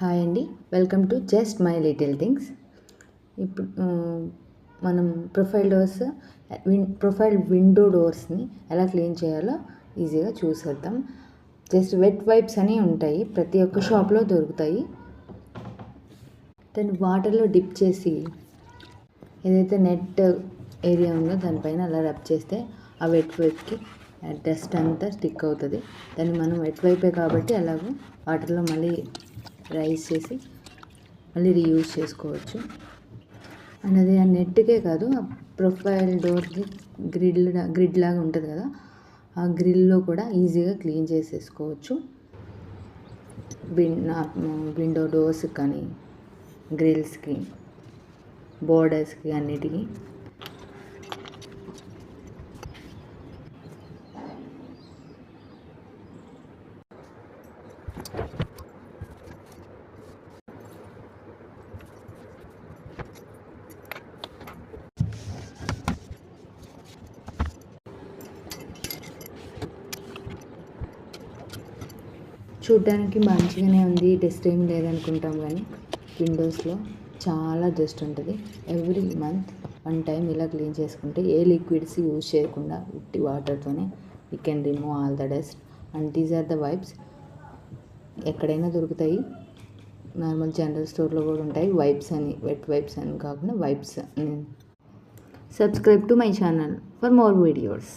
Hi అండి, welcome to just my little things. ఇప్పుడు మనం ప్రొఫైల్ విండో డోర్స్ని ఎలా క్లీన్ చేయాలో ఈజీగా చూసేద్దాం. జస్ట్ వెట్ వైప్స్ అని ఉంటాయి, ప్రతి ఒక్క షాప్లో దొరుకుతాయి. దాన్ని వాటర్లో డిప్ చేసి ఏదైతే నెట్ ఏరియా ఉందో దానిపైన అలా రబ్ చేస్తే ఆ వెట్ వైప్కి డస్ట్ అంతా స్టిక్ అవుతుంది. దాన్ని మనం వెట్ వైపే కాబట్టి అలాగూ వాటర్లో మళ్ళీ రైస్ చేసి మళ్ళీ రీయూజ్ చేసుకోవచ్చు. అండ్ అది ఆ నెట్కే కాదు, ఆ ప్రొఫైల్ డోర్కి గ్రిడ్ లాగా ఉంటుంది కదా, ఆ గ్రిల్లో కూడా ఈజీగా క్లీన్ చేసేసుకోవచ్చు. విండో డోర్స్కి కానీ గ్రిల్స్కి బోర్డర్స్కి అన్నిటికీ. చూడ్డానికి మంచిగానే ఉంది, డస్ట్ ఏం లేదనుకుంటాం, కానీ విండోస్లో చాలా డస్ట్ ఉంటుంది. ఎవ్రీ మంత్ 1 టైం ఇలా క్లీన్ చేసుకుంటే ఏ లిక్విడ్స్ యూజ్ చేయకుండా ఉట్టి వాటర్తోనే we can remove all the dust. And these are the wipes. ఎక్కడైనా దొరుకుతాయి, నార్మల్ జనరల్ స్టోర్లో కూడా ఉంటాయి. వైప్స్ అని, వెట్ వైప్స్ అని కాకుండా wipes. Subscribe to my channel for more videos.